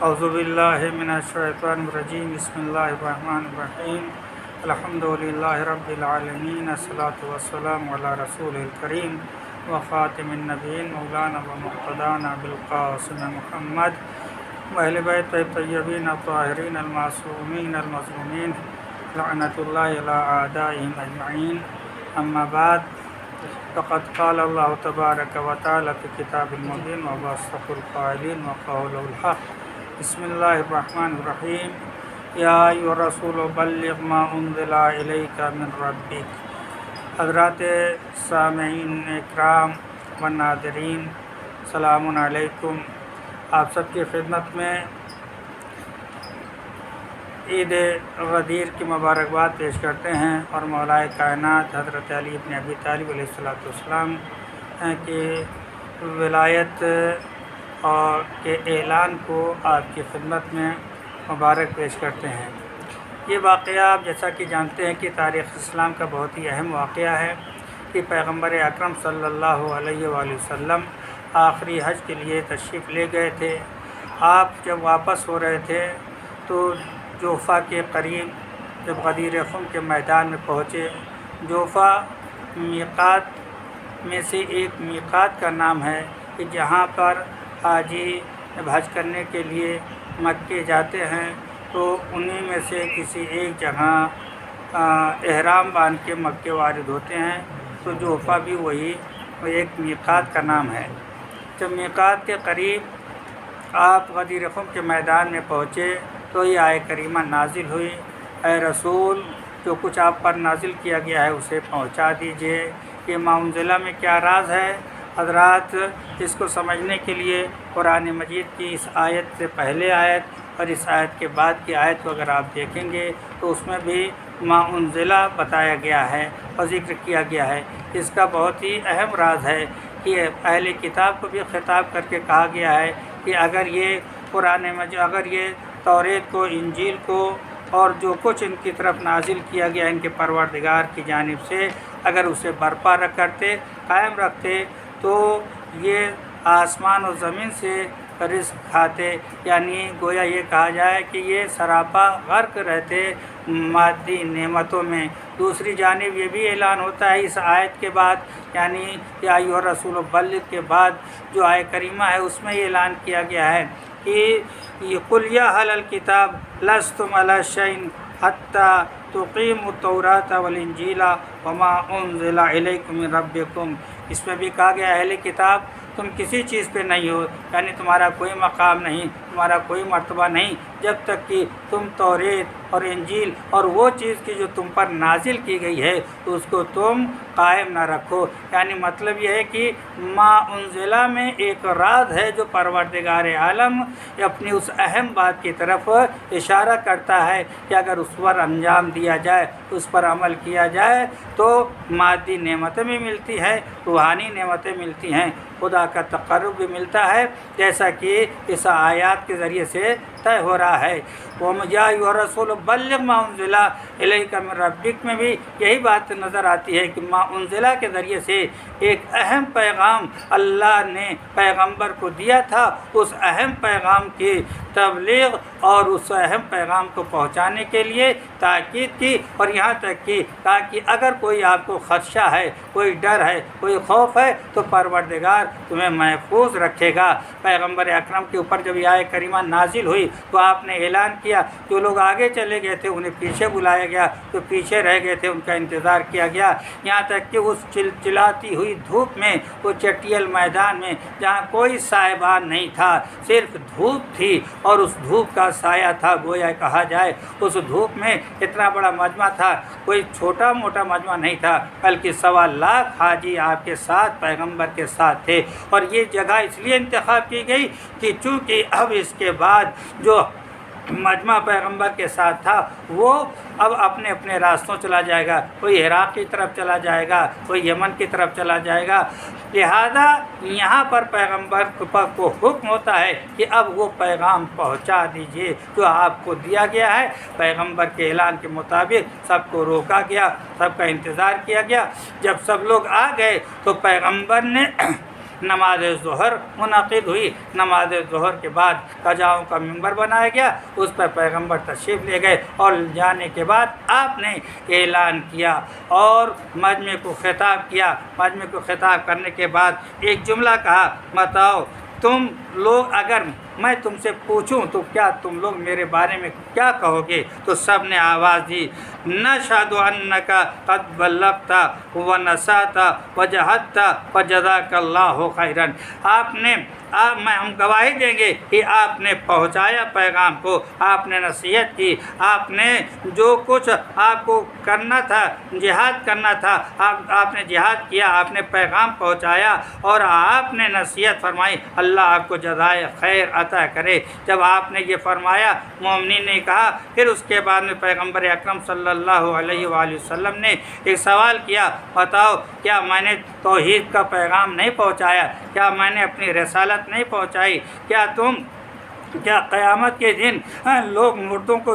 اعوذ باللہ من الشیطان الرجیم بسم اللہ الرحمن الرحیم الحمدللہ رب العالمین الصلاۃ والسلام علی رسول الکریم وخاتم النبیین مولانا و مقتدانا بالقاسم محمد واہل بیت الطیبین الطاہرین المعصومین المظلومین لعنت اللہ علی اعدائہم اجمعین. اما بعد فقد قال اللہ تبارک و تعالی فی کتاب المبین وباصف القائلین وقول الحق. بسم اللہ الرحمن الرحیم. یا ایھا الرسول بلغ ما انزل الیک من ربک. حضرات سامعین اکرام و ناظرین، سلام علیکم. آپ سب کی خدمت میں عید غدیر کی مبارکباد پیش کرتے ہیں اور مولائے کائنات حضرت علی بن ابی طالب علیہ السلام کی ولایت اور کے اعلان کو آپ کی خدمت میں مبارک پیش کرتے ہیں. یہ واقعہ آپ جیسا کہ جانتے ہیں کہ تاریخ اسلام کا بہت ہی اہم واقعہ ہے کہ پیغمبر اکرم صلی اللہ علیہ وآلہ وسلم آخری حج کے لیے تشریف لے گئے تھے. آپ جب واپس ہو رہے تھے تو جوفہ کے قریب جب غدیر خم کے میدان میں پہنچے. جوفہ میقات میں سے ایک میقات کا نام ہے کہ جہاں پر حاجی جب حج کرنے کے لیے مکے جاتے ہیں تو انہی میں سے کسی ایک جگہ احرام باندھ کے مکے وارد ہوتے ہیں. تو جوفہ بھی وہی ایک میقات کا نام ہے. جب میقات کے قریب آپ غدیر خم کے میدان میں پہنچے تو یہ آیت کریمہ نازل ہوئی. اے رسول، جو کچھ آپ پر نازل کیا گیا ہے اسے پہنچا دیجئے. یہ ما انزلہ میں کیا راز ہے حضرات، اس کو سمجھنے کے لیے قرآن مجید کی اس آیت سے پہلے آیت اور اس آیت کے بعد کی آیت کو اگر آپ دیکھیں گے تو اس میں بھی ما انزلہ بتایا گیا ہے اور ذکر کیا گیا ہے. اس کا بہت ہی اہم راز ہے کہ اہل کتاب کو بھی خطاب کر کے کہا گیا ہے کہ اگر یہ قرآن مجید، اگر یہ توریت کو، انجیل کو اور جو کچھ ان کی طرف نازل کیا گیا ان کے پروردگار کی جانب سے، اگر اسے برپا رکھ کرتے، قائم رکھتے تو یہ آسمان و زمین سے رزق کھاتے. یعنی گویا یہ کہا جائے کہ یہ سراپا غرق رہتے مادی نعمتوں میں. دوسری جانب یہ بھی اعلان ہوتا ہے اس آیت کے بعد، یعنی یا ایھا الرسول بلغ کے بعد جو آیت کریمہ ہے اس میں یہ اعلان کیا گیا ہے کہ یہ قل یا اہل الکتاب لستم علی شیء حتی تقیموا التوراۃ والانجیل وما انزل الیکم من ربکم. اس میں بھی کہا گیا اہل کتاب تم کسی چیز پہ نہیں ہو، یعنی تمہارا کوئی مقام نہیں، تمہارا کوئی مرتبہ نہیں جب تک کہ تم توریت اور انجیل اور وہ چیز کی جو تم پر نازل کی گئی ہے اس کو تم قائم نہ رکھو. یعنی مطلب یہ ہے کہ ما انزلہ میں ایک راز ہے جو پروردگار عالم اپنی اس اہم بات کی طرف اشارہ کرتا ہے کہ اگر اس پر انجام دیا جائے، اس پر عمل کیا جائے تو مادی نعمتیں بھی ملتی ہیں، روحانی نعمتیں ملتی ہیں، خدا کا تقرب بھی ملتا ہے، جیسا کہ اس آیات کے ذریعے سے طے ہو رہا ہے. یا ایھا الرسول بلغ ما انزل الیک من ربک میں بھی یہی بات نظر آتی ہے کہ ما انزلہ کے ذریعے سے ایک اہم پیغام اللہ نے پیغمبر کو دیا تھا. اس اہم پیغام کی تبلیغ اور اس اہم پیغام کو پہنچانے کے لیے تاکید کی، اور یہاں تک کہ تاکہ اگر کوئی آپ کو خدشہ ہے، کوئی ڈر ہے، کوئی خوف ہے تو پروردگار تمہیں محفوظ رکھے گا. پیغمبر اکرم کے اوپر جب یہ آیت کریمہ نازل ہوئی تو آپ نے اعلان کیا. جو لوگ آگے چلے گئے تھے انہیں پیچھے بلایا گیا، جو پیچھے رہ گئے تھے ان کا انتظار کیا گیا، یہاں تک کہ اس چلچلاتی ہوئی دھوپ میں، وہ چٹیل میدان میں جہاں کوئی سائبان نہیں تھا، صرف دھوپ تھی اور اس دھوپ کا سایہ تھا. گویا کہا جائے اس دھوپ میں اتنا بڑا مجمع تھا، کوئی چھوٹا موٹا مجمع نہیں تھا، بلکہ 1.25 لاکھ حاجی آپ کے ساتھ، پیغمبر کے ساتھ تھے. اور یہ جگہ اس لیے انتخاب کی گئی کہ چونکہ اب اس کے بعد جو مجمع پیغمبر کے ساتھ تھا وہ اب اپنے اپنے راستوں چلا جائے گا. کوئی عراق کی طرف چلا جائے گا، کوئی یمن کی طرف چلا جائے گا. لہذا یہاں پر پیغمبر کو حکم ہوتا ہے کہ اب وہ پیغام پہنچا دیجئے جو آپ کو دیا گیا ہے. پیغمبر کے اعلان کے مطابق سب کو روکا گیا، سب کا انتظار کیا گیا. جب سب لوگ آ گئے تو پیغمبر نے نماز ظہر منعقد ہوئی۔ نماز ظہر کے بعد قجاؤں کا منبر بنایا گیا، اس پر پیغمبر تشریف لے گئے اور جانے کے بعد آپ نے اعلان کیا اور مجمع کو خطاب کیا۔ مجمع کو خطاب کرنے کے بعد ایک جملہ کہا، بتاؤ تم لوگ اگر میں تم سے پوچھوں تو کیا تم لوگ میرے بارے میں کیا کہو گے؟ تو سب نے آواز دی، نشہد انک قد بلغت ونصحت وجاہدت فجزاک اللہ خیرا۔ ہم گواہی دیں گے کہ آپ نے پہنچایا پیغام کو، آپ نے نصیحت کی، آپ نے جو کچھ آپ کو کرنا تھا، جہاد کرنا تھا، آپ نے جہاد کیا، آپ نے پیغام پہنچایا اور آپ نے نصیحت فرمائی، اللہ آپ کو جزائے خیر عطا کرے۔ جب آپ نے یہ فرمایا، مومنین نے کہا، پھر اس کے بعد میں پیغمبر اکرم صلی اللہ علیہ وآلہ وسلم نے ایک سوال کیا، بتاؤ کیا میں نے توحید کا پیغام نہیں پہنچایا؟ کیا میں نے اپنی رسالت نہیں پہنچائی؟ کیا قیامت کے دن لوگ مردوں کو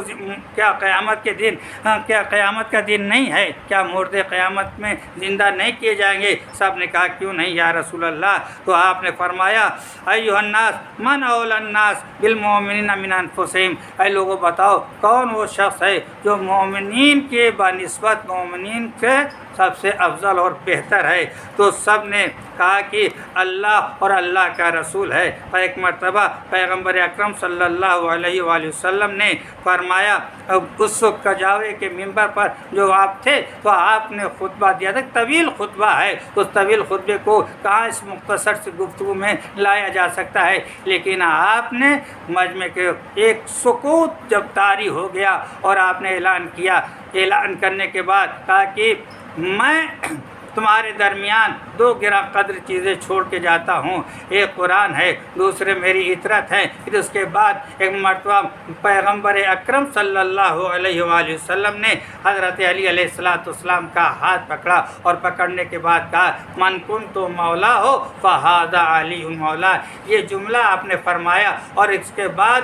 کیا قیامت کا دن نہیں ہے؟ کیا مردے قیامت میں زندہ نہیں کیے جائیں گے؟ سب نے کہا کیوں نہیں یا رسول اللہ؟ تو آپ نے فرمایا، ایھا الناس من اولی الناس بالمؤمنین من انفسہم، اے لوگوں بتاؤ کون وہ شخص ہے جو مومنین کے بنسبت مومنین کے سب سے افضل اور بہتر ہے؟ تو سب نے کہا کہ اللہ اور اللہ کا رسول ہے۔ ایک مرتبہ پیغمبر اکرم صلی اللہ علیہ وآلہ وسلم نے فرمایا، اس کجاوے کے منبر پر جو آپ تھے تو آپ نے خطبہ دیا تھا، طویل خطبہ ہے، اس طویل خطبے کو کہاں اس مختصر سے گفتگو میں لایا جا سکتا ہے؟ لیکن آپ نے مجمع کے ایک سکوت جب طاری ہو گیا اور آپ نے اعلان کیا، اعلان کرنے کے بعد کہا کہ میں تمہارے درمیان دو گراں قدر چیزیں چھوڑ کے جاتا ہوں، ایک قرآن ہے، دوسرے میری اطرت ہے۔ پھر اس کے بعد ایک مرتبہ پیغمبر اکرم صلی اللہ علیہ وآلہ وسلم نے حضرت علی علیہ السلام کا ہاتھ پکڑا اور پکڑنے کے بعد کہا، من کنت مولا ہو فہذا علی مولا۔ یہ جملہ آپ نے فرمایا اور اس کے بعد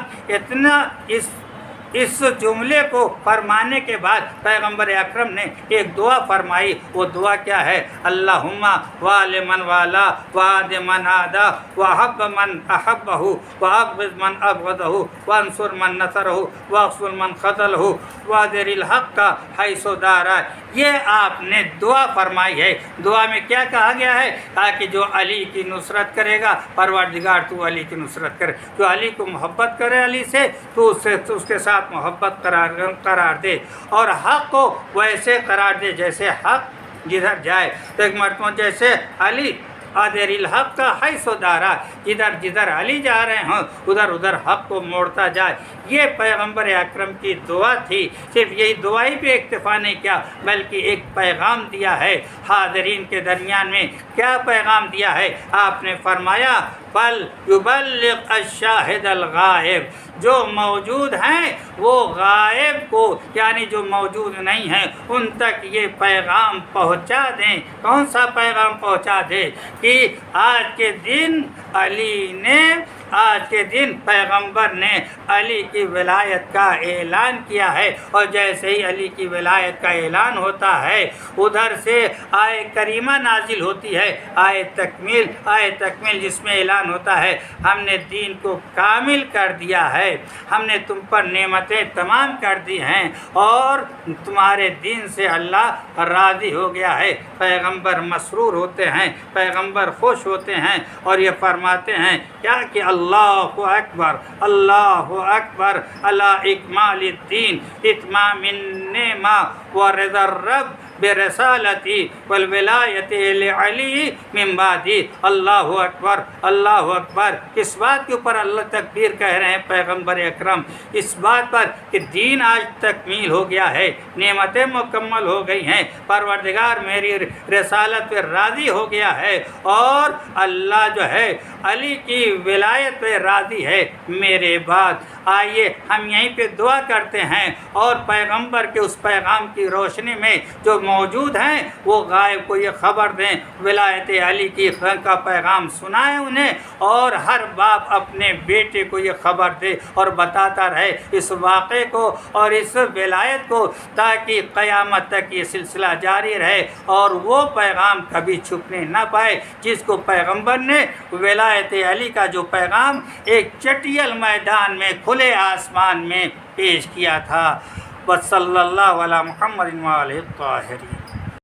اس جملے کو فرمانے کے بعد پیغمبر اکرم نے ایک دعا فرمائی۔ وہ دعا کیا ہے؟ اللہم والی من والا وعاد من عادا وحب من احبہ واغض من ابغضہ وانصر من نصرہ واخذل من خذلہ وادر الحق حیث دارا۔ یہ آپ نے دعا فرمائی ہے۔ دعا میں کیا کہا گیا ہے؟ تاکہ جو علی کی نصرت کرے گا، پروردگار تو علی کی نصرت کرے، جو علی کو محبت کرے علی سے تو اس کے ساتھ محبت قرار دے اور حق کو ویسے قرار دے جیسے حق جدھر جائے۔ تو ایک مرتبہ جیسے علی آدر الحق کا حیث دارا، جدھر علی جا رہے ہوں ادھر حق کو موڑتا جائے۔ یہ پیغمبر اکرم کی دعا تھی۔ صرف یہی دعائی پہ اکتفا نہیں کیا بلکہ ایک پیغام دیا ہے حاضرین کے درمیان میں۔ کیا پیغام دیا ہے؟ آپ نے فرمایا، بل یبلغ الشاہد الغائب، جو موجود ہیں وہ غائب کو یعنی جو موجود نہیں ہیں ان تک یہ پیغام پہنچا دیں۔ کون سا پیغام پہنچا دیں؟ کہ آج کے دن پیغمبر نے علی کی ولایت کا اعلان کیا ہے، اور جیسے ہی علی کی ولایت کا اعلان ہوتا ہے ادھر سے آیہ کریمہ نازل ہوتی ہے، آیہ تکمیل جس میں اعلان ہوتا ہے، ہم نے دین کو کامل کر دیا ہے، ہم نے تم پر نعمتیں تمام کر دی ہیں اور تمہارے دین سے اللہ راضی ہو گیا ہے۔ پیغمبر مسرور ہوتے ہیں، پیغمبر خوش ہوتے ہیں اور یہ فرماتے ہیں کیا کہ اللہ اکبر اللہ اکبر علی اکمال الدین اتمام النعمہ ورضا الرب برسالتی والولایت لعلی من بعدی۔ اللہ اکبر اللہ اکبر۔ اس بات کے اوپر اللہ تکبیر کہہ رہے ہیں پیغمبر اکرم، اس بات پر کہ دین آج تکمیل ہو گیا ہے، نعمتیں مکمل ہو گئی ہیں، پروردگار میری رسالت پہ راضی ہو گیا ہے اور اللہ جو ہے علی کی ولایت پہ راضی ہے۔ میرے بعد آئیے ہم یہیں پہ دعا کرتے ہیں اور پیغمبر کے اس پیغام کی روشنی میں جو موجود ہیں وہ غائب کو یہ خبر دیں، ولایت علی کی کا پیغام سنائیں انہیں، اور ہر باپ اپنے بیٹے کو یہ خبر دے اور بتاتا رہے اس واقعے کو اور اس ولایت کو، تاکہ قیامت تک یہ سلسلہ جاری رہے اور وہ پیغام کبھی چھپنے نہ پائے جس کو پیغمبر نے ولایت علی کا جو پیغام ایک چٹیل میدان میں کھلے آسمان میں پیش کیا تھا۔ وصلی اللہ علی محمد وآلہ الطاہرین۔